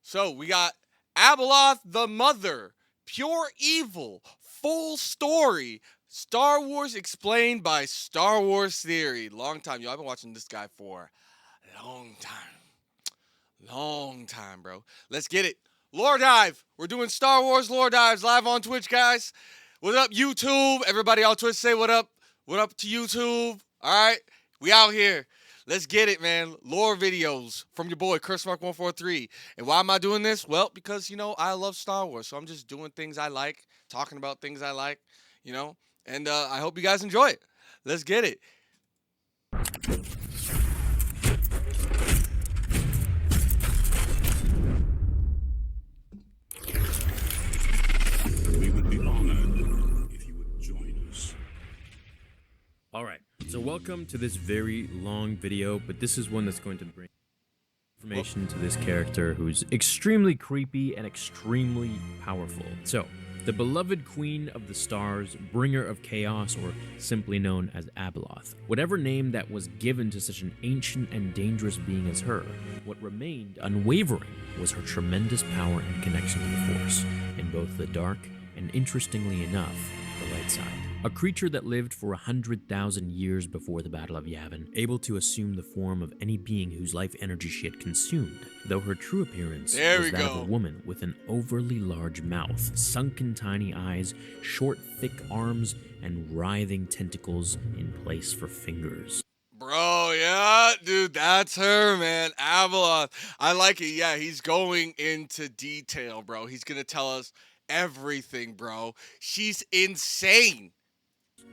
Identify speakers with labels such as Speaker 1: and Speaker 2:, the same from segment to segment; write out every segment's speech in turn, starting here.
Speaker 1: So we got Abeloth the Mother, Pure Evil, Full Story, Star Wars explained by Star Wars Theory. Long time, yo. I've been watching this guy for a long time. Long time, bro. Let's get it. Lore Dive. We're doing Star Wars Lore Dives live on Twitch, guys. What up, YouTube? Everybody on Twitch say what up. What up to YouTube? All right. We out here. Let's get it, man. Lore videos from your boy, CurseMark143. And why am I doing this? Well, because, I love Star Wars. So I'm just doing things I like, talking about things I like, And I hope you guys enjoy it. Let's get it.
Speaker 2: We would be honored if you would join us.
Speaker 3: Alright, so welcome to this very long video, but this is one that's going to bring information to this character who's extremely creepy and extremely powerful. So, the beloved Queen of the Stars, bringer of chaos, or simply known as Abeloth. Whatever name that was given to such an ancient and dangerous being as her, what remained unwavering was her tremendous power and connection to the Force, in both the dark and, interestingly enough, the light side. A creature that lived for 100,000 years before the Battle of Yavin, able to assume the form of any being whose life energy she had consumed, though her true appearance was that of a woman with an overly large mouth, sunken tiny eyes, short thick arms, and writhing tentacles in place for fingers.
Speaker 1: Bro, yeah, dude, that's her, man. Abeloth. I like it. Yeah, he's going into detail, bro. He's going to tell us everything, bro. She's insane.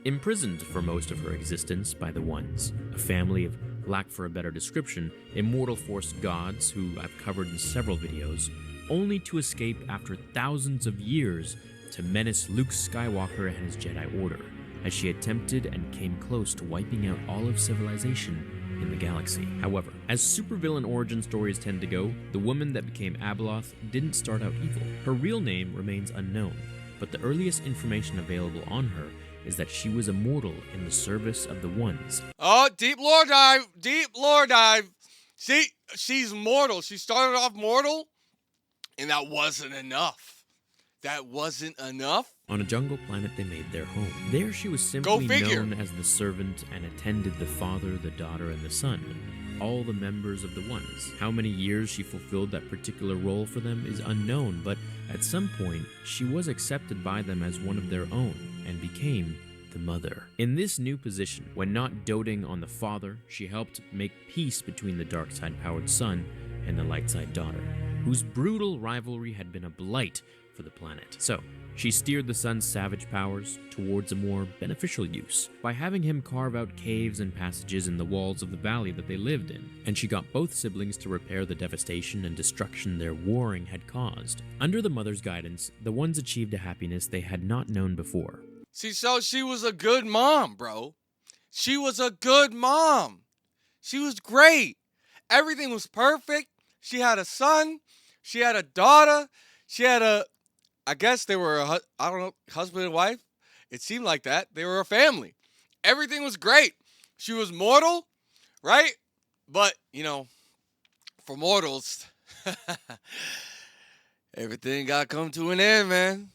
Speaker 3: Imprisoned for most of her existence by the Ones, a family of, lack for a better description, immortal Force gods who I've covered in several videos, only to escape after thousands of years to menace Luke Skywalker and his Jedi Order, as she attempted and came close to wiping out all of civilization in the galaxy. However, as supervillain origin stories tend to go, the woman that became Abeloth didn't start out evil. Her real name remains unknown, but the earliest information available on her is that she was immortal in the service of the Ones.
Speaker 1: Oh, deep lore dive. Deep lore dive. See, she's mortal. She started off mortal, and that wasn't enough. That wasn't enough.
Speaker 3: On a jungle planet they made their home. There she was simply known as the servant and attended the father, the daughter, and the son, all the members of the Ones. How many years she fulfilled that particular role for them is unknown, but at some point, she was accepted by them as one of their own and became the mother. In this new position, when not doting on the father, she helped make peace between the dark side-powered son and the light side daughter, whose brutal rivalry had been a blight for the planet. So, she steered the son's savage powers towards a more beneficial use by having him carve out caves and passages in the walls of the valley that they lived in, and she got both siblings to repair the devastation and destruction their warring had caused. Under the mother's guidance, the Ones achieved a happiness they had not known before.
Speaker 1: See, so she was a good mom, bro. She was a good mom. She was great. Everything was perfect. She had a son. She had a daughter. She had I guess they were husband and wife. It seemed like that. They were a family. Everything was great. She was mortal, right? But, for mortals, everything got come to an end, man.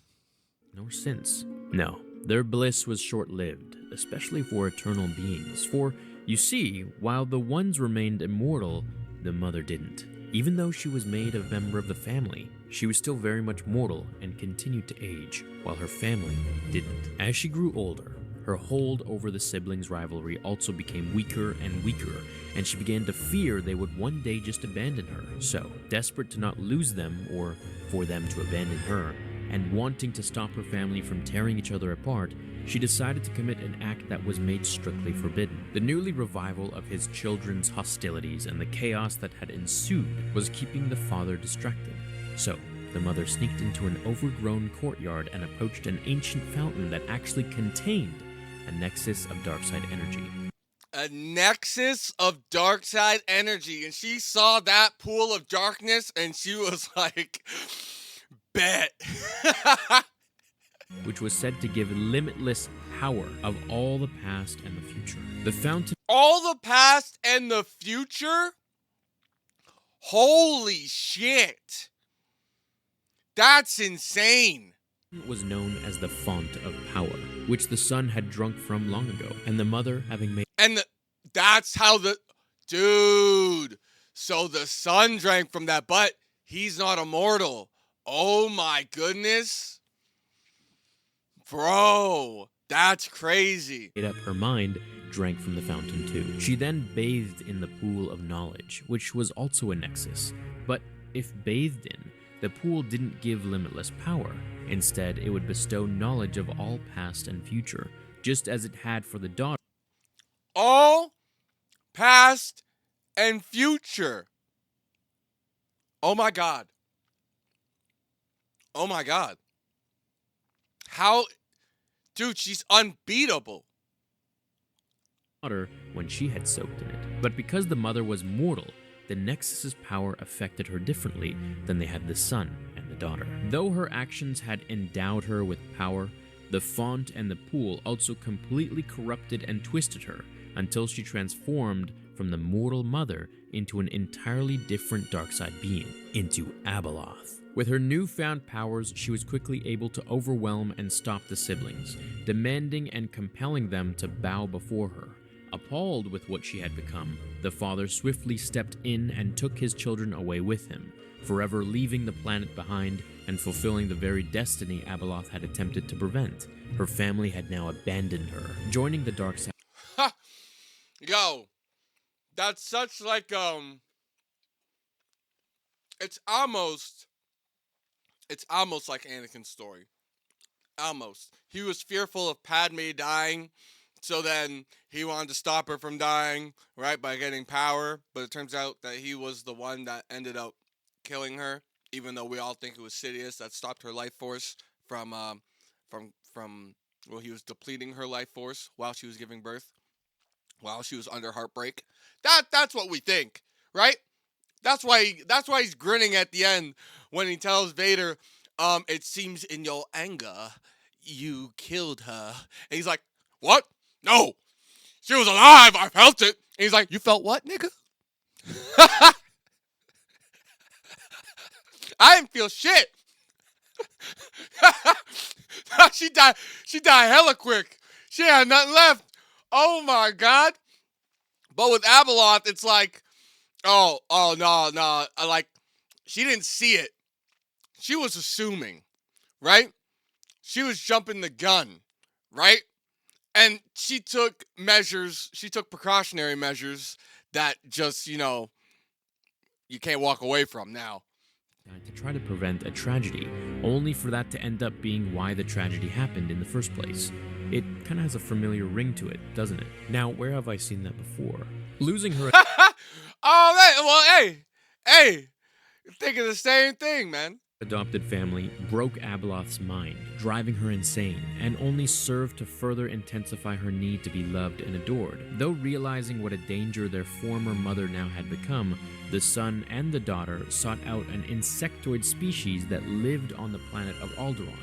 Speaker 3: Nor since. No, their bliss was short-lived, especially for eternal beings. For, you see, while the Ones remained immortal, the mother didn't. Even though she was made a member of the family, she was still very much mortal and continued to age, while her family didn't. As she grew older, her hold over the siblings' rivalry also became weaker and weaker, and she began to fear they would one day just abandon her. So, desperate to not lose them or for them to abandon her, and wanting to stop her family from tearing each other apart, she decided to commit an act that was made strictly forbidden. The newly revival of his children's hostilities and the chaos that had ensued was keeping the father distracted. So, the mother sneaked into an overgrown courtyard and approached an ancient fountain that actually contained a nexus of darkside energy.
Speaker 1: A nexus of darkside energy. And she saw that pool of darkness and she was like, bet.
Speaker 3: Which was said to give limitless power of all the past and the future. The fountain...
Speaker 1: All the past and the future? Holy shit. That's insane.
Speaker 3: Was known as the font of power, which the son had drunk from long ago, and the mother having made
Speaker 1: And that's how dude. So the son drank from that, but he's not immortal. Oh my goodness. Bro, that's crazy.
Speaker 3: up her mind, drank from the fountain too. She then bathed in the pool of knowledge, which was also a nexus. But if bathed in, the pool didn't give limitless power. Instead, it would bestow knowledge of all past and future, just as it had for the daughter.
Speaker 1: All past and future. Oh my God. Oh my God. How, dude, she's unbeatable.
Speaker 3: When she had soaked in it. But because the mother was mortal, the Nexus's power affected her differently than they had the son and the daughter. Though her actions had endowed her with power, the font and the pool also completely corrupted and twisted her until she transformed from the mortal mother into an entirely different darkside being, into Abeloth. With her newfound powers, she was quickly able to overwhelm and stop the siblings, demanding and compelling them to bow before her. Appalled with what she had become, the father swiftly stepped in and took his children away with him, forever leaving the planet behind and fulfilling the very destiny Abeloth had attempted to prevent. Her family had now abandoned her, joining the dark side.
Speaker 1: Ha! Yo, that's such like it's almost like Anakin's story. Almost. He was fearful of Padme dying, so then he wanted to stop her from dying, right, by getting power. But it turns out that he was the one that ended up killing her, even though we all think it was Sidious that stopped her life force from well, he was depleting her life force while she was giving birth, while she was under heartbreak. That's what we think, right? That's why he's grinning at the end when he tells Vader, it seems in your anger you killed her. And he's like, what? No, she was alive. I felt it. And he's like, you felt what, nigga? I didn't feel shit. She died hella quick. She had nothing left. Oh my God. But with Abeloth, it's like, oh no. Like, she didn't see it. She was assuming, right? She was jumping the gun, right? And she took precautionary measures that just, you can't walk away from now.
Speaker 3: To try to prevent a tragedy, only for that to end up being why the tragedy happened in the first place. It kind of has a familiar ring to it, doesn't it? Now, where have I seen that before? Losing her...
Speaker 1: Hey, you're thinking the same thing, man.
Speaker 3: Adopted family broke Abeloth's mind, driving her insane, and only served to further intensify her need to be loved and adored. Though realizing what a danger their former mother now had become, the son and the daughter sought out an insectoid species that lived on the planet of Alderaan,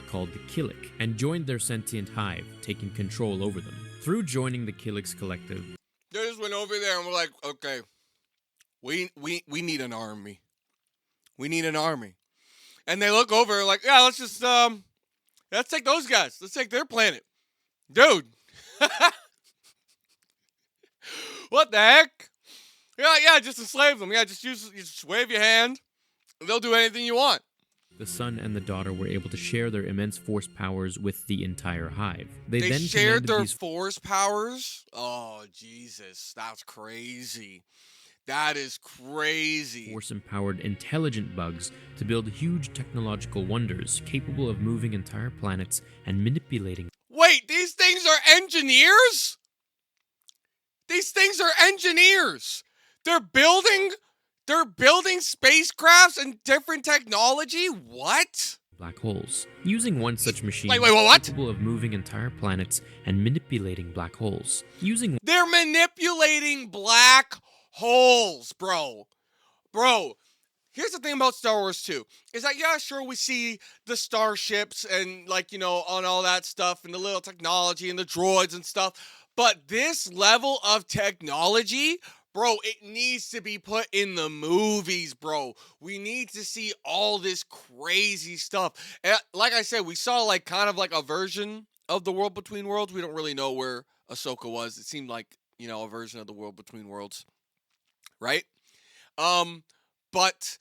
Speaker 3: called the Killik, and joined their sentient hive, taking control over them. Through joining the Killik's collective,
Speaker 1: they just went over there and were like, okay, we need an army. We need an army. And they look over like, yeah, let's take those guys. Let's take their planet. Dude. What the heck? Yeah, just enslave them. Yeah, just wave your hand. They'll do anything you want.
Speaker 3: The son and the daughter were able to share their immense force powers with the entire hive. They then
Speaker 1: shared their
Speaker 3: these
Speaker 1: force powers? Oh, Jesus. That's crazy. That is crazy.
Speaker 3: Force-empowered intelligent bugs to build huge technological wonders capable of moving entire planets and manipulating...
Speaker 1: Wait, these things are engineers? These things are engineers. They're building spacecrafts and different technology? What?
Speaker 3: Black holes. Using one such machine
Speaker 1: wait, what?
Speaker 3: capable of moving entire planets and manipulating black holes.
Speaker 1: They're manipulating black holes, bro. Here's the thing about Star Wars 2. Is that, yeah, sure, we see the starships and, on all that stuff and the little technology and the droids and stuff. But this level of technology, Bro, it needs to be put in the movies, bro. We need to see all this crazy stuff. And like I said, we saw like kind of like a version of the World Between Worlds. We don't really know where Ahsoka was. It seemed like, you know, a version of the World Between Worlds, right? But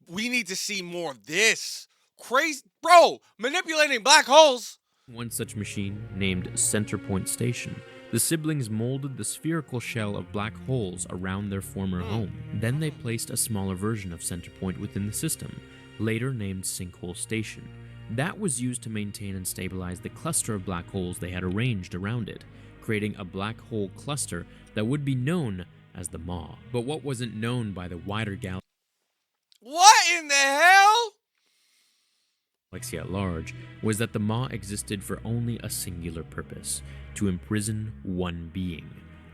Speaker 1: we need to see more of this. Crazy, bro, manipulating black holes.
Speaker 3: One such machine, named Centerpoint Station, the siblings molded the spherical shell of black holes around their former home. Then they placed a smaller version of Centerpoint within the system, later named Sinkhole Station. That was used to maintain and stabilize the cluster of black holes they had arranged around it, creating a black hole cluster that would be known as the Maw. But what wasn't known by the wider galaxy
Speaker 1: What in the hell?
Speaker 3: at large was that the Maw existed for only a singular purpose: to imprison one being.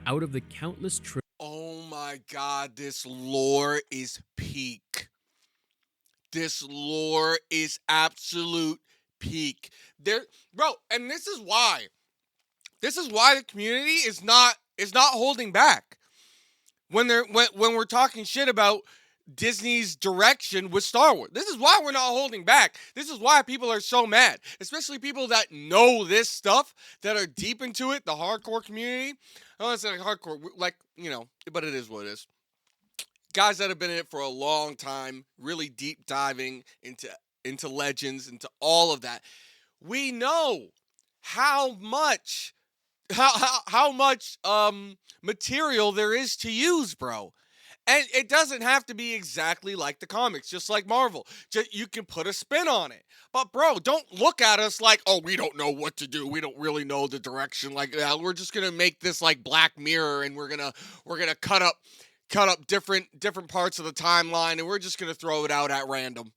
Speaker 3: Out of the countless
Speaker 1: Oh my god, this lore is peak. This lore is absolute peak. Bro, and this is why. This is why the community is not holding back. When we're talking shit about Disney's direction with Star Wars. This is why we're not holding back. This is why people are so mad, especially people that know this stuff, that are deep into it, the hardcore community. I don't want to say like hardcore, like, you know, but it is what it is. Guys that have been in it for a long time, really deep diving into Legends, into all of that. We know how much material there is to use, bro. And it doesn't have to be exactly like the comics, just like Marvel. You can put a spin on it. But bro, don't look at us like, oh, we don't know what to do. We don't really know the direction. Like, we're just gonna make this like Black Mirror, and we're gonna cut up different parts of the timeline, and we're just gonna throw it out at random.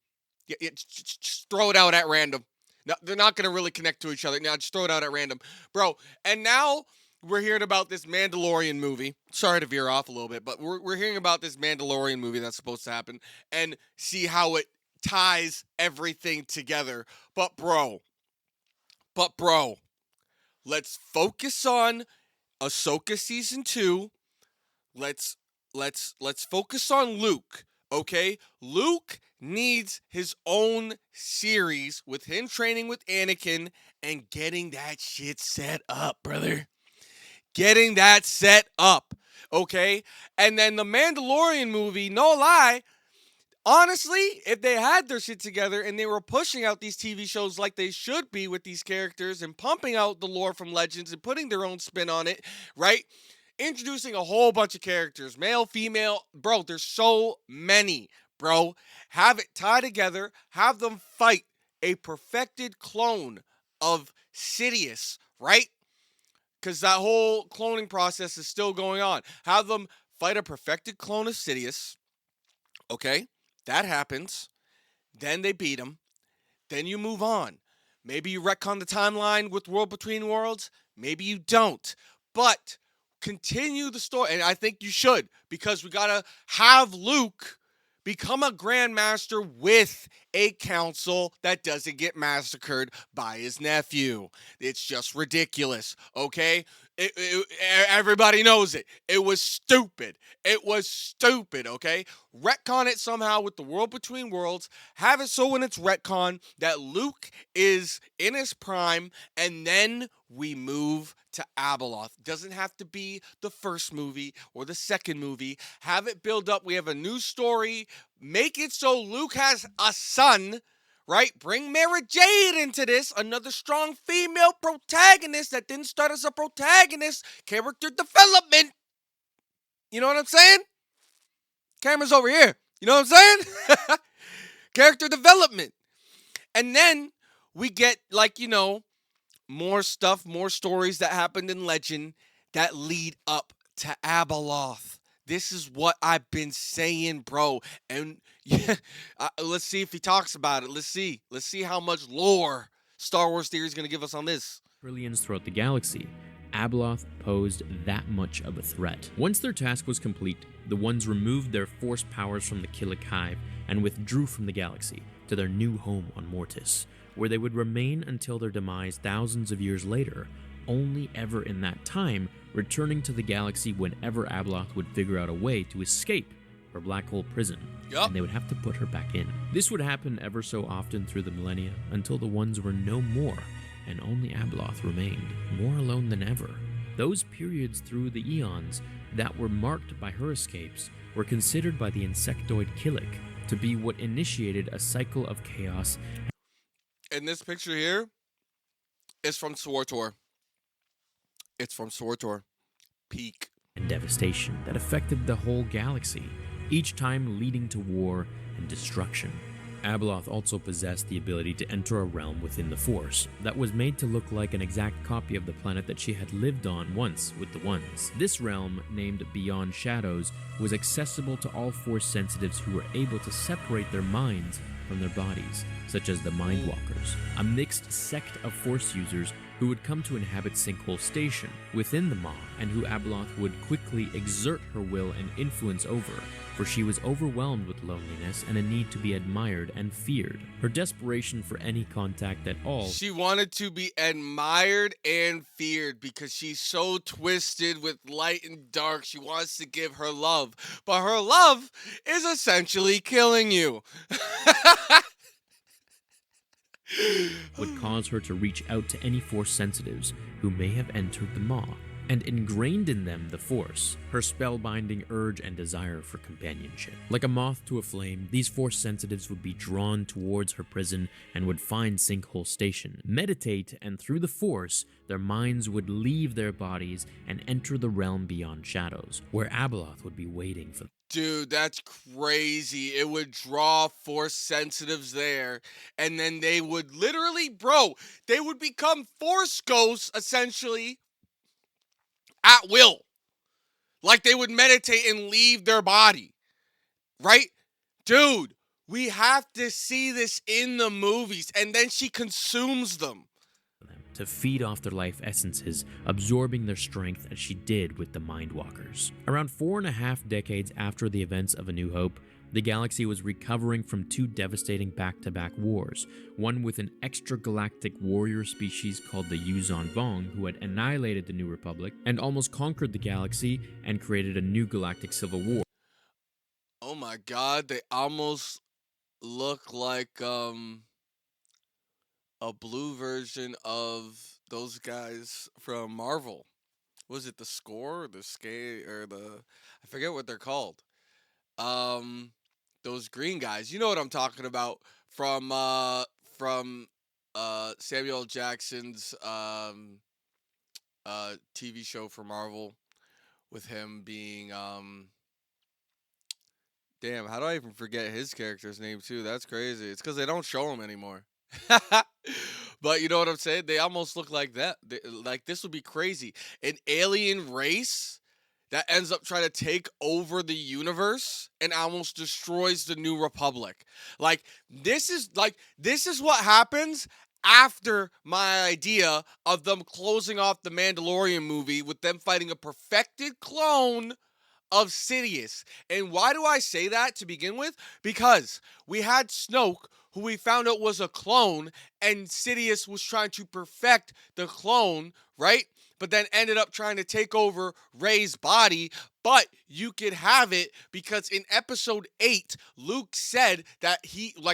Speaker 1: Yeah, just throw it out at random. No, they're not gonna really connect to each other. Now, just throw it out at random, bro. And now we're hearing about this Mandalorian movie. Sorry to veer off a little bit, but we're hearing about this Mandalorian movie that's supposed to happen, and see how it ties everything together. But bro, let's focus on Ahsoka season 2. Let's focus on Luke, okay? Luke needs his own series with him training with Anakin and getting that shit set up, brother. Getting that set up, okay? And then the Mandalorian movie, no lie, honestly, if they had their shit together and they were pushing out these TV shows like they should be with these characters and pumping out the lore from Legends and putting their own spin on it, right? Introducing a whole bunch of characters, male, female, bro, there's so many, bro. Have it tie together, have them fight a perfected clone of Sidious, right? Because that whole cloning process is still going on. Have them fight a perfected clone of Sidious. Okay, that happens. Then they beat him. Then you move on. Maybe you retcon the timeline with World Between Worlds. Maybe you don't. But continue the story. And I think you should. Because we got to have Luke become a Grandmaster with a council that doesn't get massacred by his nephew. It's just ridiculous, okay? Everybody knows it. It was stupid. It was stupid, okay? Retcon it somehow with the World Between Worlds. Have it so when it's retcon that Luke is in his prime, and then we move to Abeloth. Doesn't have to be the first movie or the second movie. Have it build up. We have a new story. Make it so Luke has a son, right? Bring Mara Jade into this. Another strong female protagonist that didn't start as a protagonist. Character development. You know what I'm saying? Camera's over here. You know what I'm saying? Character development. And then we get, like, you know, more stuff, more stories that happened in Legend that lead up to Abeloth. This is what I've been saying, bro. And yeah, let's see if he talks about it. Let's see how much lore Star Wars Theory is going to give us on this.
Speaker 3: Trillions throughout the galaxy, Abeloth posed that much of a threat. Once their task was complete, the Ones removed their force powers from the Killik Hive and withdrew from the galaxy to their new home on Mortis, where they would remain until their demise thousands of years later, only ever in that time returning to the galaxy whenever Abeloth would figure out a way to escape her black hole prison,
Speaker 1: Yup.
Speaker 3: and they would have to put her back in. This would happen ever so often through the millennia until the ones were no more and only Abeloth remained, more alone than ever. Those periods through the eons that were marked by her escapes were considered by the insectoid Killik to be what initiated a cycle of chaos.
Speaker 1: And this picture here is from Swartor. It's from Swartor. Peak.
Speaker 3: And devastation that affected the whole galaxy, each time leading to war and destruction. Abeloth also possessed the ability to enter a realm within the Force that was made to look like an exact copy of the planet that she had lived on once with the Ones. This realm, named Beyond Shadows, was accessible to all Force sensitives who were able to separate their minds from their bodies, such as the Mindwalkers, a mixed sect of Force users who would come to inhabit Sinkhole Station within the Maw, and who Abeloth would quickly exert her will and influence over, for she was overwhelmed with loneliness and a need to be admired and feared. Her desperation for any contact at all.
Speaker 1: She wanted to be admired and feared because she's so twisted with light and dark. She wants to give her love, but her love is essentially killing you.
Speaker 3: would cause her to reach out to any Force sensitives who may have entered the Maw, and ingrained in them the Force, her spellbinding urge and desire for companionship. Like a moth to a flame, these Force sensitives would be drawn towards her prison and would find Sinkhole Station, meditate, and through the Force, their minds would leave their bodies and enter the realm beyond shadows, where Abeloth would be waiting for them.
Speaker 1: Dude, that's crazy. It would draw Force sensitives there, and then they would literally, they would become Force ghosts, essentially, at will. Like they would meditate and leave their body. Right? Dude, we have to see this in the movies, and then she consumes them.
Speaker 3: To feed off their life essences, absorbing their strength as she did with the Mindwalkers. Around 4.5 decades after the events of A New Hope, the galaxy was recovering from two devastating back-to-back wars, one with an extragalactic warrior species called the Yuuzhan Vong, who had annihilated the New Republic and almost conquered the galaxy and created a new galactic civil war.
Speaker 1: Oh my god, they almost look like a blue version of those guys from Marvel. Was it the Score or the Skate or the I forget what they're called. Those green guys. You know what I'm talking about from Samuel L. Jackson's TV show for Marvel with him being damn, how do I even forget his character's name too? That's crazy. It's because they don't show him anymore. But you know what I'm saying? They almost look like that. Like this would be crazy. An alien race that ends up trying to take over the universe and almost destroys the New Republic. This is what happens after my idea of them closing off the Mandalorian movie with them fighting a perfected clone of Sidious. And why do I say that to begin with? Because we had Snoke, who we found out was a clone, and Sidious was trying to perfect the clone, right? But then ended up trying to take over Rey's body. But you could have it because in episode 8, Luke said that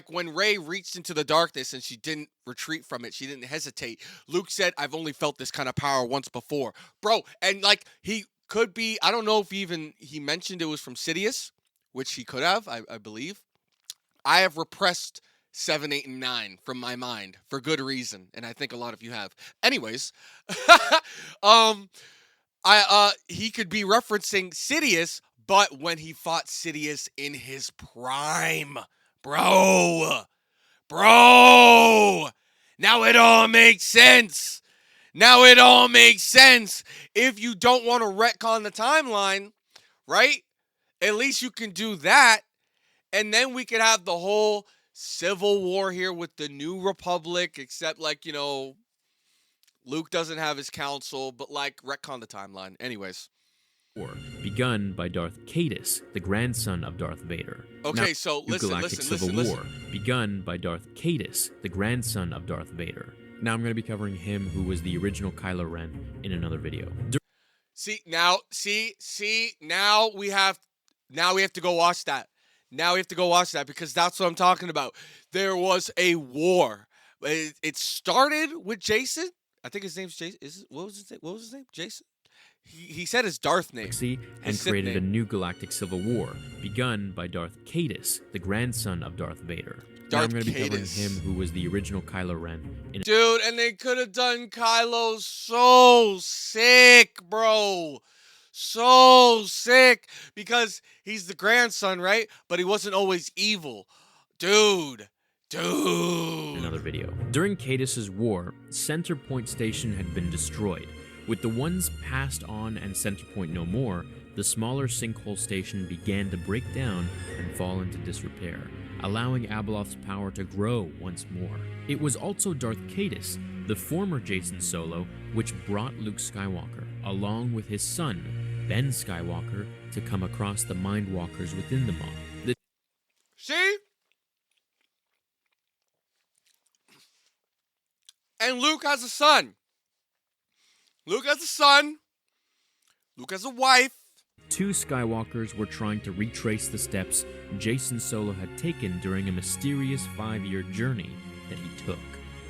Speaker 1: when Rey reached into the darkness and she didn't retreat from it, she didn't hesitate. Luke said, I've only felt this kind of power once before. Bro, and he could be, I don't know if he mentioned it was from Sidious, which he could have, I believe. I have repressed 7, 8, and 9 from my mind for good reason, and I think a lot of you have. Anyways, he could be referencing Sidious, but when he fought Sidious in his prime, bro. Now it all makes sense. If you don't want to retcon the timeline, right? At least you can do that, and then we could have the whole civil war here with the New Republic, except Luke doesn't have his council, but retcon the timeline. Anyways.
Speaker 3: War begun by Darth Caedus, the grandson of Darth Vader.
Speaker 1: Okay, so listen.
Speaker 3: War begun by Darth Caedus, the grandson of Darth Vader. Now I'm going to be covering him, who was the original Kylo Ren, in another video.
Speaker 1: Now we have to go watch that. Now we have to go watch that because that's what I'm talking about. There was a war. It started with Jason. I think his name's Jason. What was his name? Jason? He said his Darth name.
Speaker 3: And created a new galactic civil war, begun by Darth Caedus, the grandson of Darth Vader. Now I'm going to be covering him, who was the original Kylo Ren.
Speaker 1: Dude, and they could have done Kylo so sick, bro. So sick. Because he's the grandson, right? But he wasn't always evil. Dude.
Speaker 3: Another video. During Caedus' war, Center Point Station had been destroyed. With the ones passed on and Center Point no more, the smaller Sinkhole Station began to break down and fall into disrepair, allowing Abeloth's power to grow once more. It was also Darth Caedus, the former Jason Solo, which brought Luke Skywalker, along with his son, Ben Skywalker, to come across the Mind Walkers within the Maw.
Speaker 1: See? And Luke has a son. Luke has a wife.
Speaker 3: Two Skywalkers were trying to retrace the steps Jason Solo had taken during a mysterious 5-year journey that he took,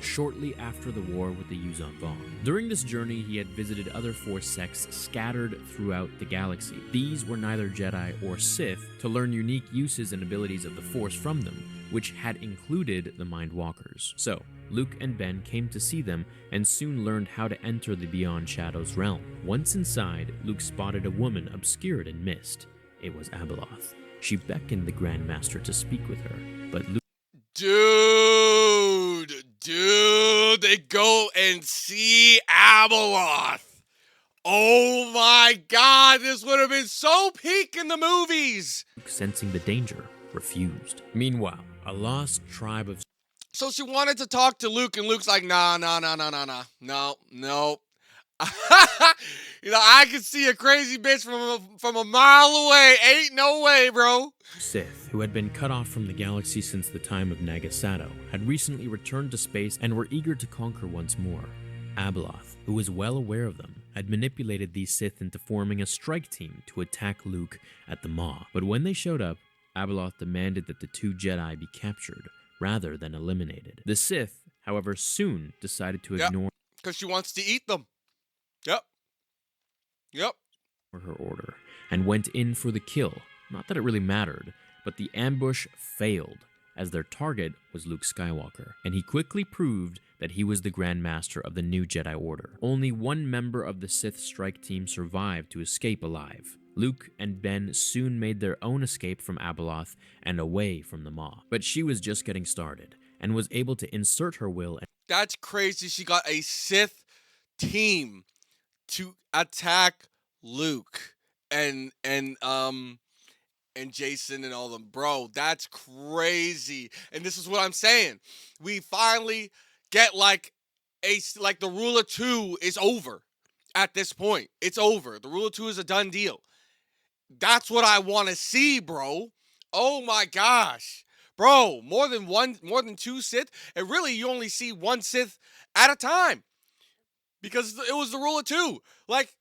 Speaker 3: shortly after the war with the Yuuzhan Vong. During this journey, he had visited other Force sects scattered throughout the galaxy. These were neither Jedi or Sith, to learn unique uses and abilities of the Force from them, which had included the Mind Walkers. So, Luke and Ben came to see them and soon learned how to enter the Beyond Shadows realm. Once inside, Luke spotted a woman obscured in mist. It was Abeloth. She beckoned the Grand Master to speak with her, but Luke...
Speaker 1: Dude, they go and see Abeloth. Oh my God, this would have been so peak in the movies.
Speaker 3: Sensing the danger, refused. Meanwhile, a lost tribe of...
Speaker 1: So she wanted to talk to Luke, and Luke's like, nah. No. I could see a crazy bitch from a mile away. Ain't no way, bro.
Speaker 3: Sith, who had been cut off from the galaxy since the time of Nagasato, had recently returned to space and were eager to conquer once more. Abeloth, who was well aware of them, had manipulated these Sith into forming a strike team to attack Luke at the Maw. But when they showed up, Abeloth demanded that the two Jedi be captured, rather than eliminated. The Sith, however, soon decided to ignore...
Speaker 1: because she wants to eat them. Yep.
Speaker 3: ...her order, and went in for the kill. Not that it really mattered, but the ambush failed, as their target was Luke Skywalker, and he quickly proved that he was the Grand Master of the new Jedi Order. Only one member of the Sith strike team survived to escape alive. Luke and Ben soon made their own escape from Abeloth and away from the Maw. But she was just getting started, and was able to insert her will...
Speaker 1: That's crazy. She got a Sith team to attack Luke and Jason and all them. Bro, that's crazy. And this is what I'm saying. We finally get like the Rule of Two is over at this point. It's over. The Rule of Two is a done deal. That's what I want to see, bro. Oh my gosh. Bro, more than two Sith, and really you only see one Sith at a time. Because it was the Rule of Two. Like,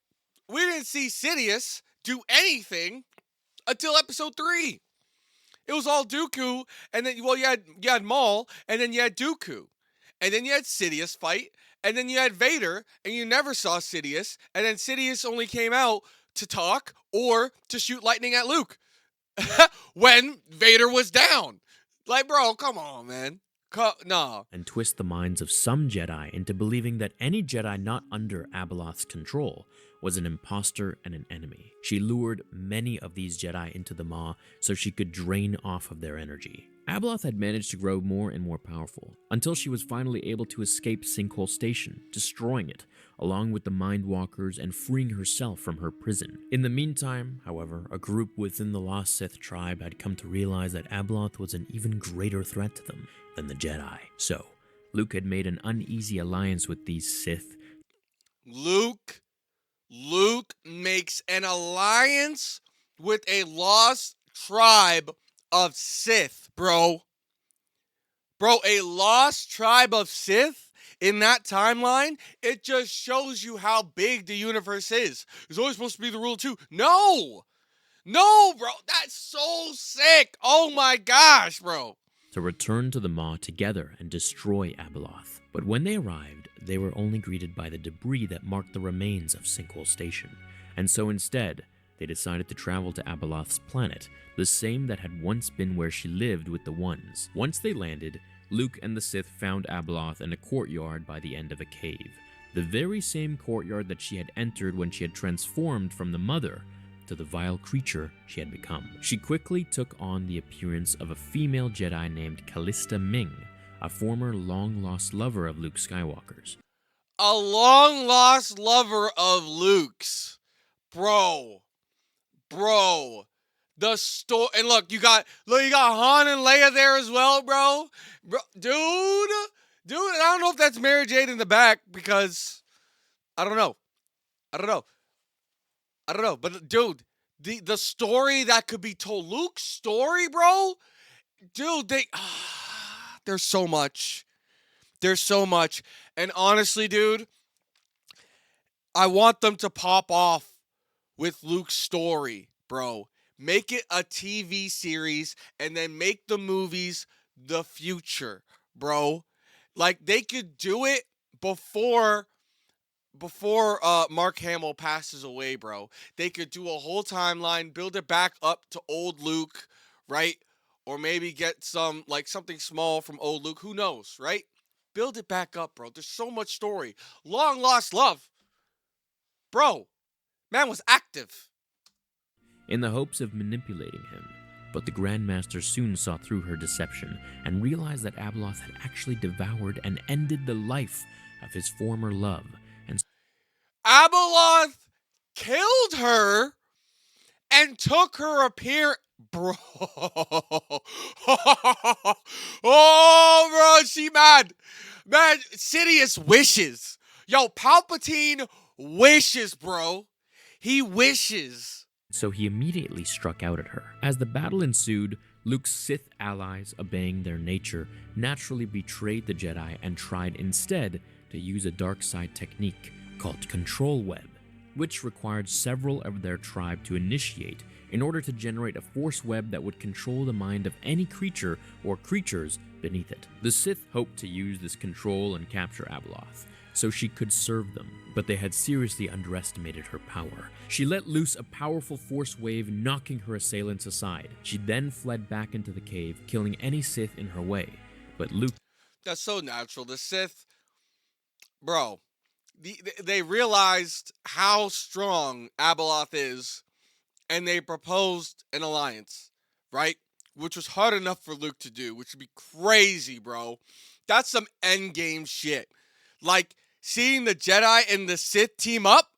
Speaker 1: we didn't see Sidious do anything until episode 3. It was all Dooku, and then, well, you had Maul, and then you had Dooku. And then you had Sidious fight, and then you had Vader, and you never saw Sidious, and then Sidious only came out to talk or to shoot lightning at Luke when Vader was down. Like, bro, come on, man. No.
Speaker 3: And twist the minds of some Jedi into believing that any Jedi not under Abeloth's control was an imposter and an enemy. She lured many of these Jedi into the Maw so she could drain off of their energy. Abeloth had managed to grow more and more powerful, until she was finally able to escape Sinkhole Station, destroying it, along with the Mind Walkers, and freeing herself from her prison. In the meantime, however, a group within the Lost Sith tribe had come to realize that Abeloth was an even greater threat to them than the Jedi. So, Luke had made an uneasy alliance with these Sith.
Speaker 1: Luke makes an alliance with a lost tribe of Sith, bro. Bro, a lost tribe of Sith in that timeline, it just shows you how big the universe is. There's always supposed to be the rule of two. No! No, bro. That's so sick. Oh my gosh, bro.
Speaker 3: To return to the Maw together and destroy Abeloth. But when they arrived, they were only greeted by the debris that marked the remains of Sinkhole Station. And so instead, they decided to travel to Abeloth's planet, the same that had once been where she lived with the Ones. Once they landed, Luke and the Sith found Abeloth in a courtyard by the end of a cave. The very same courtyard that she had entered when she had transformed from the Mother to the vile creature she had become. She quickly took on the appearance of a female Jedi named Callista Ming, a former long-lost lover of Luke Skywalker's.
Speaker 1: A long-lost lover of Luke's. Bro. The story, and look, you got Han and Leia there as well, bro. Dude, and I don't know if that's Mary Jade in the back because I don't know. But dude, the story that could be told, Luke's story, bro. Dude, there's so much. And honestly, dude, I want them to pop off with Luke's story, bro. Make it a TV series and then make the movies the future, bro. Like, they could do it before Mark Hamill passes away, bro. They could do a whole timeline, build it back up to old Luke, right? Or maybe get something small from old Luke. Who knows, right? Build it back up, bro. There's so much story. Long lost love. Bro, man was active.
Speaker 3: In the hopes of manipulating him, but the Grandmaster soon saw through her deception and realized that Abeloth had actually devoured and ended the life of his former love. And
Speaker 1: Abeloth killed her and took her appearance. Bro. Oh, bro, she mad. Man, Sidious wishes. Yo, Palpatine wishes, bro. He wishes.
Speaker 3: So he immediately struck out at her. As the battle ensued, Luke's Sith allies, obeying their nature, naturally betrayed the Jedi and tried instead to use a dark side technique called Control Web, which required several of their tribe to initiate in order to generate a force web that would control the mind of any creature or creatures beneath it. The Sith hoped to use this control and capture Abeloth, so she could serve them, but they had seriously underestimated her power. She let loose a powerful force wave, knocking her assailants aside. She then fled back into the cave, killing any Sith in her way. But Luke...
Speaker 1: That's so natural. The Sith... Bro, they realized how strong Abeloth is, and they proposed an alliance, right? Which was hard enough for Luke to do, which would be crazy, bro. That's some endgame shit. Like, seeing the Jedi and the Sith team up,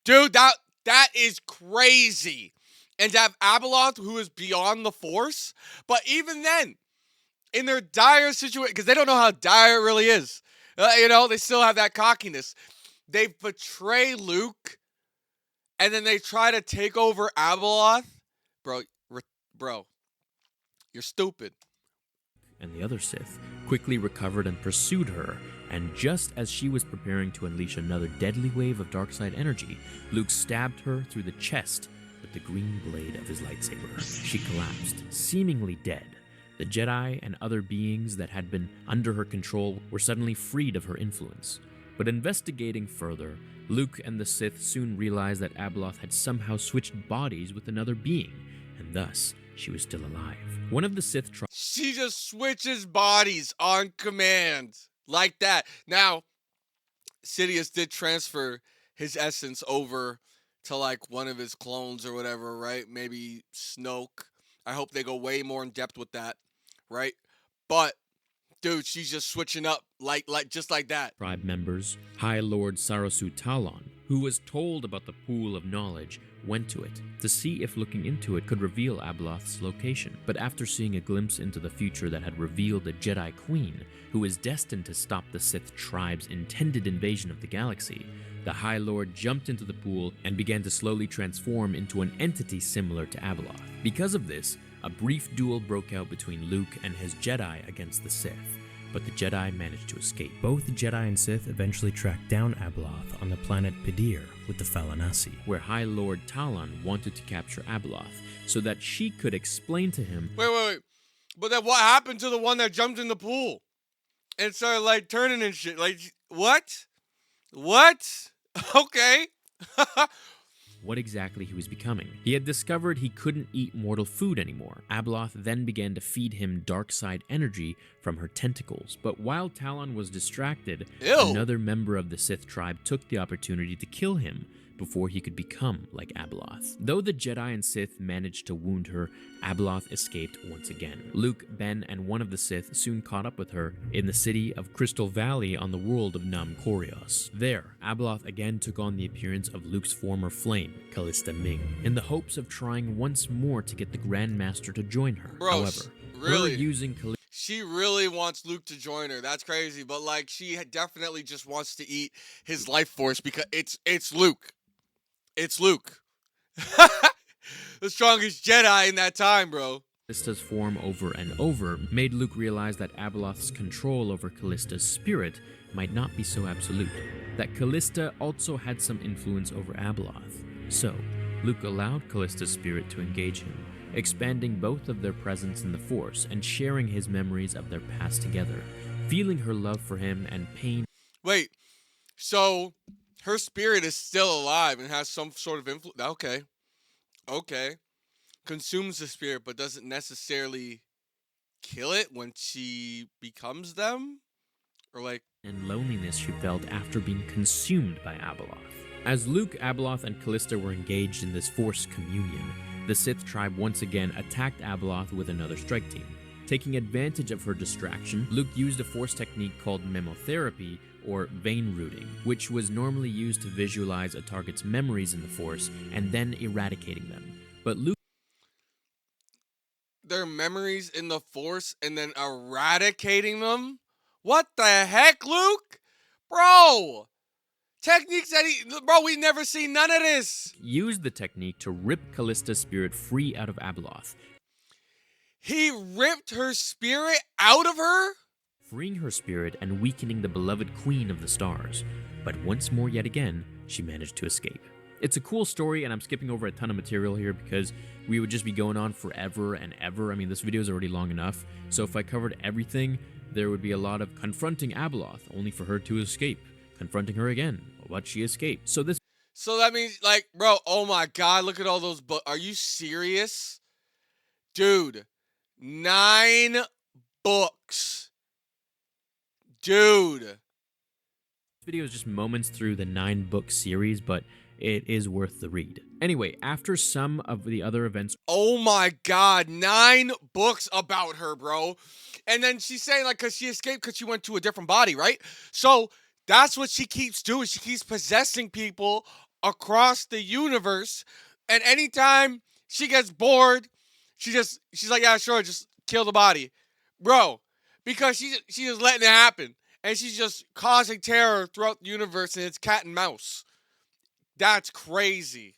Speaker 1: dude, that is crazy. And to have Abeloth, who is beyond the Force, but even then, in their dire situation, because they don't know how dire it really is, they still have that cockiness. They betray Luke, and then they try to take over Abeloth. Bro, you're stupid.
Speaker 3: And the other Sith quickly recovered and pursued her, and just as she was preparing to unleash another deadly wave of darkside energy, Luke stabbed her through the chest with the green blade of his lightsaber. She collapsed, seemingly dead. The Jedi and other beings that had been under her control were suddenly freed of her influence. But investigating further, Luke and the Sith soon realized that Abeloth had somehow switched bodies with another being, and thus she was still alive. One of the Sith
Speaker 1: She just switches bodies on command. Like that. Now, Sidious did transfer his essence over to like one of his clones or whatever, right? Maybe Snoke. I hope they go way more in depth with that, right? But dude, she's just switching up like just like that.
Speaker 3: Tribe members, High Lord Sarasu Talon, who was told about the pool of knowledge, went to it to see if looking into it could reveal Abeloth's location. But after seeing a glimpse into the future that had revealed a Jedi Queen who is destined to stop the Sith tribe's intended invasion of the galaxy, the High Lord jumped into the pool and began to slowly transform into an entity similar to Abeloth. Because of this, a brief duel broke out between Luke and his Jedi against the Sith. but the Jedi managed to escape. Both Jedi and Sith eventually tracked down Abeloth on the planet Pedir with the Falanasi, where High Lord Talon wanted to capture Abeloth so that she could explain to him.
Speaker 1: Wait. But then what happened to the one that jumped in the pool and started like turning and shit? Like, what? Okay.
Speaker 3: What exactly he was becoming. He had discovered he couldn't eat mortal food anymore. Abeloth then began to feed him dark side energy from her tentacles, but while Talon was distracted,
Speaker 1: Ew.
Speaker 3: another member of the Sith tribe took the opportunity to kill him before he could become like Abeloth. Though the Jedi and Sith managed to wound her, Abeloth escaped once again. Luke, Ben, and one of the Sith soon caught up with her in the city of Crystal Valley on the world of Nam Korios. There, Abeloth again took on the appearance of Luke's former flame, Callista Ming, in the hopes of trying once more to get the Grand Master to join her.
Speaker 1: Bro,
Speaker 3: However,
Speaker 1: really?
Speaker 3: her using Callista
Speaker 1: She really wants Luke to join her. That's crazy. But like, she definitely just wants to eat his life force because it's Luke. It's Luke. The strongest Jedi in that time, bro.
Speaker 3: Callista's form over and over made Luke realize that Abeloth's control over Callista's spirit might not be so absolute, that Callista also had some influence over Abeloth. So, Luke allowed Callista's spirit to engage him, expanding both of their presence in the Force and sharing his memories of their past together, feeling her love for him and pain.
Speaker 1: Wait, so her spirit is still alive and has some sort of influence. Okay. Consumes the spirit, but doesn't necessarily kill it when she becomes them? Or like...
Speaker 3: and loneliness she felt after being consumed by Abeloth. As Luke, Abeloth, and Callista were engaged in this Force communion, the Sith tribe once again attacked Abeloth with another strike team. Taking advantage of her distraction, Luke used a Force technique called memotherapy, or vein rooting, which was normally used to visualize a target's memories in the Force and then eradicating them. But Luke...
Speaker 1: their memories in the Force and then eradicating them? What the heck, Luke? Bro! Techniques that bro, we never seen none of this.
Speaker 3: used the technique to rip Callista's spirit free out of Abeloth.
Speaker 1: He ripped her spirit out of her?
Speaker 3: Freeing her spirit and weakening the beloved Queen of the Stars. But once more yet again, she managed to escape. It's a cool story, and I'm skipping over a ton of material here because we would just be going on forever and ever. I mean, this video is already long enough, so if I covered everything, there would be a lot of confronting Abeloth, only for her to escape. Confronting her again, but she escaped. So
Speaker 1: that means, like, bro, oh my god, look at all those books. Are you serious? Dude, 9 books. Dude.
Speaker 3: This video is just moments through the 9-book series, but it is worth the read. Anyway, after some of the other events...
Speaker 1: oh my god, 9 books about her, bro. And then she's saying, like, because she escaped because she went to a different body, right? So that's what she keeps doing. She keeps possessing people across the universe. And anytime she gets bored, she's like, yeah, sure, just kill the body. Bro, because she's just letting it happen. And she's just causing terror throughout the universe, and it's cat and mouse. That's crazy.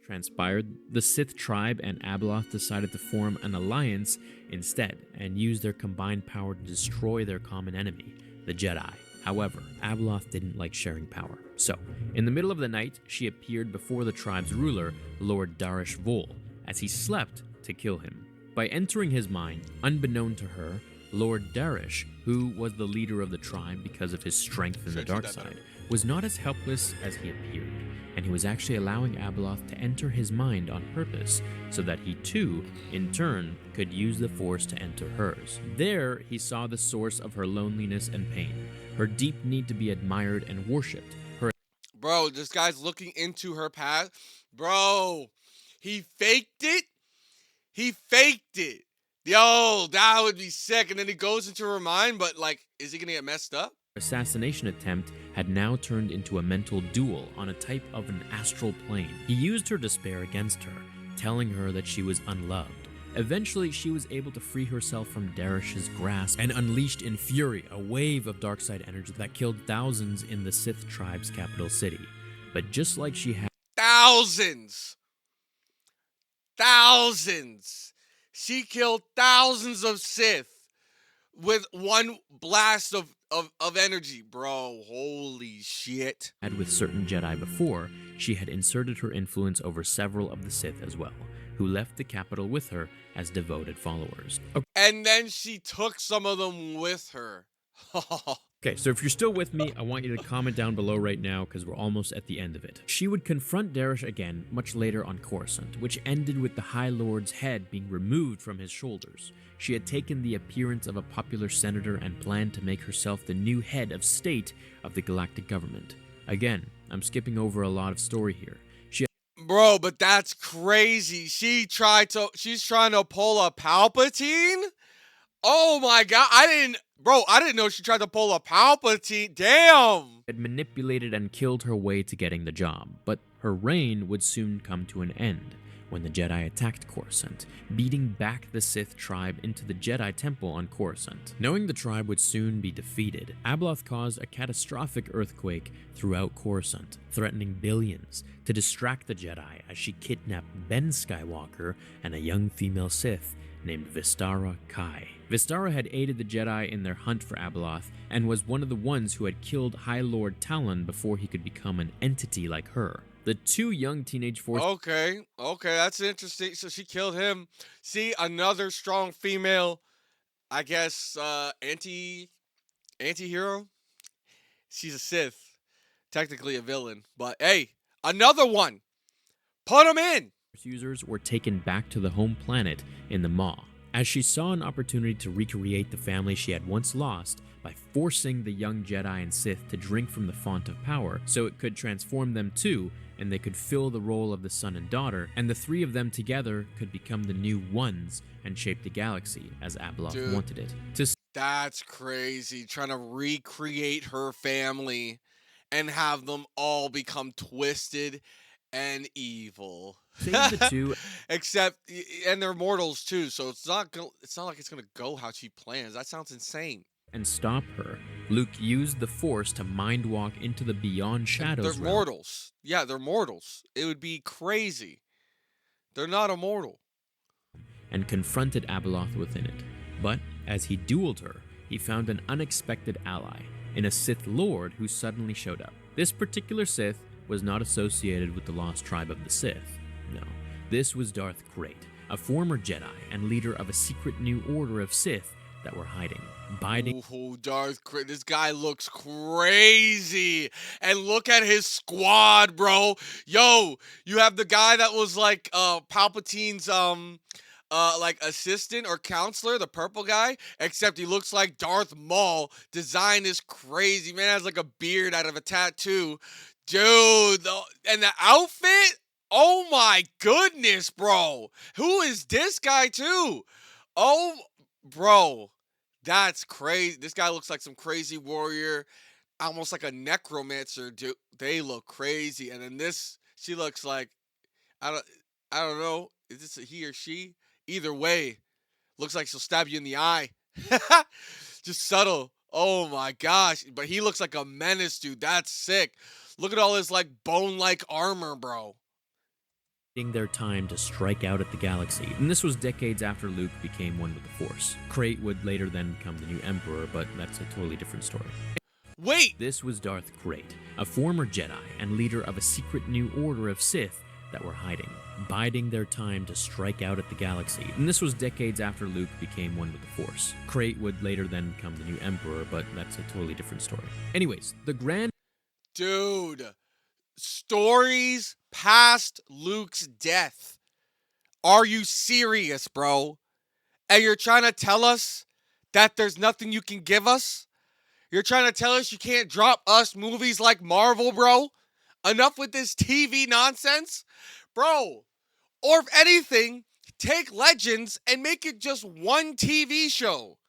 Speaker 3: Transpired, the Sith tribe and Abeloth decided to form an alliance instead and use their combined power to destroy their common enemy, the Jedi. However, Abeloth didn't like sharing power. So, in the middle of the night, she appeared before the tribe's ruler, Lord Darish Vol, as he slept to kill him. By entering his mind, unbeknown to her, Lord Darish, who was the leader of the tribe because of his strength in the dark side, was not as helpless as he appeared, and he was actually allowing Abeloth to enter his mind on purpose so that he too, in turn, could use the Force to enter hers. There, he saw the source of her loneliness and pain, her deep need to be admired and worshipped.
Speaker 1: Bro, this guy's looking into her past. Bro, he faked it. He faked it. Yo, that would be sick. And then he goes into her mind, but like, is he gonna get messed up?
Speaker 3: Assassination attempt had now turned into a mental duel on a type of an astral plane. He used her despair against her, telling her that she was unloved. Eventually, she was able to free herself from Darish's grasp and unleashed in fury a wave of darkside energy that killed thousands in the Sith tribe's capital city. But just like she had
Speaker 1: Thousands. She killed thousands of Sith. with one blast of energy, bro. Holy shit.
Speaker 3: Had with certain Jedi before, she had inserted her influence over several of the Sith as well, who left the capital with her as devoted followers.
Speaker 1: And then she took some of them with her.
Speaker 3: Okay, so if you're still with me, I want you to comment down below right now because we're almost at the end of it. She would confront Darish again much later on Coruscant, which ended with the High Lord's head being removed from his shoulders. She had taken the appearance of a popular senator and planned to make herself the new head of state of the galactic government. Again, I'm skipping over a lot of story here.
Speaker 1: Bro, but that's crazy. She's trying to pull a Palpatine? Oh my god, I didn't know she tried to pull a Palpatine. Damn.
Speaker 3: Had manipulated and killed her way to getting the job, but her reign would soon come to an end when the Jedi attacked Coruscant, beating back the Sith tribe into the Jedi Temple on Coruscant. Knowing the tribe would soon be defeated, Abeloth caused a catastrophic earthquake throughout Coruscant, threatening billions, to distract the Jedi as she kidnapped Ben Skywalker and a young female Sith named Vistara Kai. Vistara had aided the Jedi in their hunt for Abeloth and was one of the ones who had killed High Lord Talon before he could become an entity like her. The two young teenage Force
Speaker 1: Okay, that's interesting. So she killed him. See, another strong female, I guess, anti-hero. She's a Sith, technically a villain, but hey, another one. Put him in.
Speaker 3: users were taken back to the home planet in the Maw, as she saw an opportunity to recreate the family she had once lost by forcing the young Jedi and Sith to drink from the font of power so it could transform them too, and they could fill the role of the son and daughter, and the three of them together could become the new ones and shape the galaxy as Abeloth wanted it.
Speaker 1: That's crazy, trying to recreate her family and have them all become twisted and evil.
Speaker 3: Save the two,
Speaker 1: and they're mortals too, so it's not like it's gonna go how she plans. That sounds insane.
Speaker 3: and stop her. Luke used the Force to mind walk into the Beyond Shadows
Speaker 1: They're
Speaker 3: realm.
Speaker 1: mortals. Yeah, they're mortals. It would be crazy. They're not immortal.
Speaker 3: And confronted Abeloth within it. But as he dueled her, he found an unexpected ally in a Sith Lord who suddenly showed up. This particular Sith was not associated with the lost tribe of the Sith. No, this was Darth Krayt, a former Jedi and leader of a secret new order of Sith that were hiding, biding.
Speaker 1: Ooh, Darth Krayt. This guy looks crazy. And look at his squad, bro. Yo, you have the guy that was like Palpatine's like assistant or counselor, the purple guy, except he looks like Darth Maul. Design is crazy. Man has like a beard out of a tattoo. Dude, and the outfit? Oh my goodness, bro. Who is this guy too? Oh, bro. That's crazy. This guy looks like some crazy warrior, almost like a necromancer, dude. They look crazy. And then this, she looks like, I don't know. Is this a he or she? Either way, looks like she'll stab you in the eye. Just subtle. Oh my gosh. But he looks like a menace, dude. That's sick. Look at all his like bone-like armor, bro.
Speaker 3: Their time to strike out at the galaxy, and this was decades after Luke became one with the Force. Krayt would later then become the new Emperor, but that's a totally different story.
Speaker 1: Wait!
Speaker 3: This was Darth Krayt, a former Jedi and leader of a secret new order of Sith that were hiding, biding their time to strike out at the galaxy, and this was decades after Luke became one with the Force. Krayt would later then become the new Emperor, but that's a totally different story. Anyways, the grand...
Speaker 1: Dude, stories past Luke's death. Are you serious, bro? And you're trying to tell us that there's nothing you can give us? You're trying to tell us you can't drop us movies like Marvel, bro? Enough with this TV nonsense? Bro, or if anything, take Legends and make it just one TV show.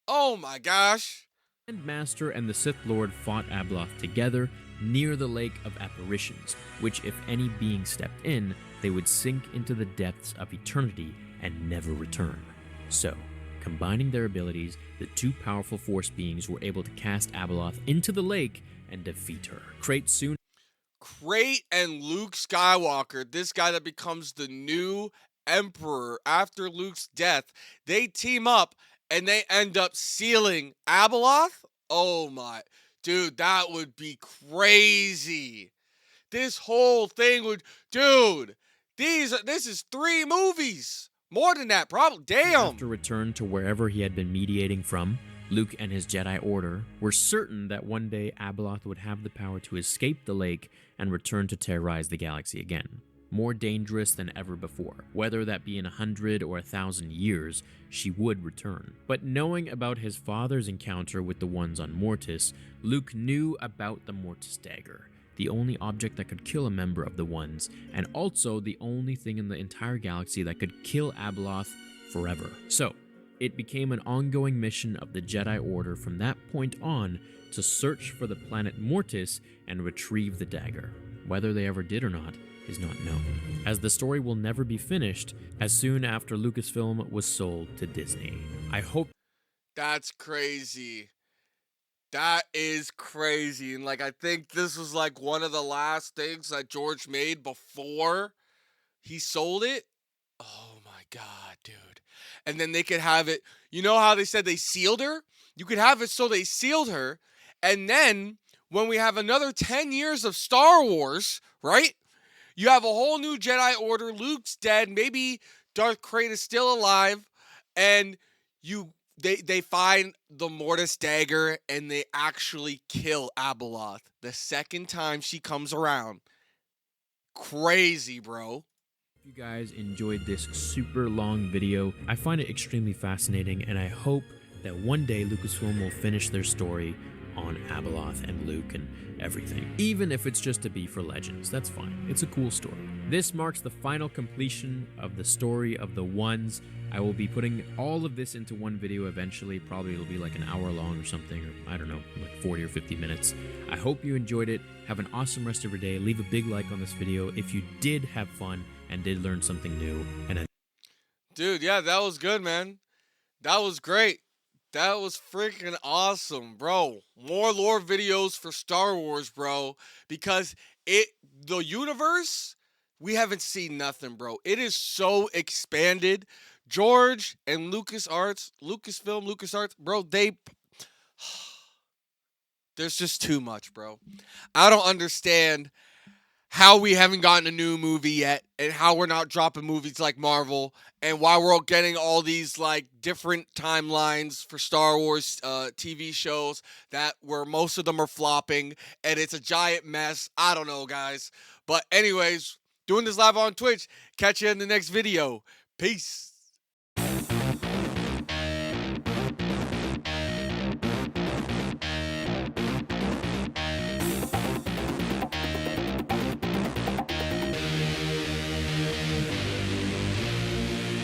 Speaker 1: Oh my gosh.
Speaker 3: The Grand Master and the Sith Lord fought Abeloth together near the Lake of Apparitions, which if any being stepped in, they would sink into the depths of eternity and never return. So, combining their abilities, the two powerful Force beings were able to cast Abeloth into the lake and defeat her. Krayt
Speaker 1: and Luke Skywalker, this guy that becomes the new Emperor after Luke's death, they team up and they end up sealing Abeloth. Oh my, dude, that would be crazy. This whole thing would, dude. This is 3 movies, more than that, probably. Damn.
Speaker 3: After return to wherever he had been mediating from, Luke and his Jedi Order were certain that one day Abeloth would have the power to escape the lake and return to terrorize the galaxy again. More dangerous than ever before. Whether that be in 100 or 1,000 years, she would return. But knowing about his father's encounter with the ones on Mortis, Luke knew about the Mortis dagger, the only object that could kill a member of the ones, and also the only thing in the entire galaxy that could kill Abeloth forever. So, it became an ongoing mission of the Jedi Order from that point on to search for the planet Mortis and retrieve the dagger. Whether they ever did or not is not known, as the story will never be finished as soon after Lucasfilm was sold to Disney. I hope.
Speaker 1: That's crazy. That is crazy. And like, I think this was like one of the last things that George made before he sold it. Oh my God, dude. And then they could have it. You know how they said they sealed her? You could have it so they sealed her. And then when we have another 10 years of Star Wars, right? You have a whole new Jedi Order. Luke's dead. Maybe Darth Krayt is still alive. And they find the Mortis dagger and they actually kill Abeloth the second time she comes around. Crazy, bro.
Speaker 3: If you guys enjoyed this super long video, I find it extremely fascinating, and I hope that one day Lucasfilm will finish their story on Abeloth and Luke and everything. Even if it's just to be for Legends, that's fine. It's a cool story. This marks the final completion of the story of the Ones. I will be putting all of this into one video eventually. Probably it'll be like an hour long or something, or I don't know, like 40 or 50 minutes. I hope you enjoyed it. Have an awesome rest of your day. Leave a big like on this video if you did have fun and did learn something new. And
Speaker 1: Dude, yeah, that was good, man. That was great. That was freaking awesome, bro. More lore videos for Star Wars, bro. Because the universe, we haven't seen nothing, bro. It is so expanded. George and LucasFilm, bro, there's just too much, bro. I don't understand how we haven't gotten a new movie yet, and how we're not dropping movies like Marvel, and why we're all getting all these like different timelines for Star Wars TV shows where most of them are flopping, and it's a giant mess. I don't know, guys. But anyways, doing this live on Twitch. Catch you in the next video. Peace.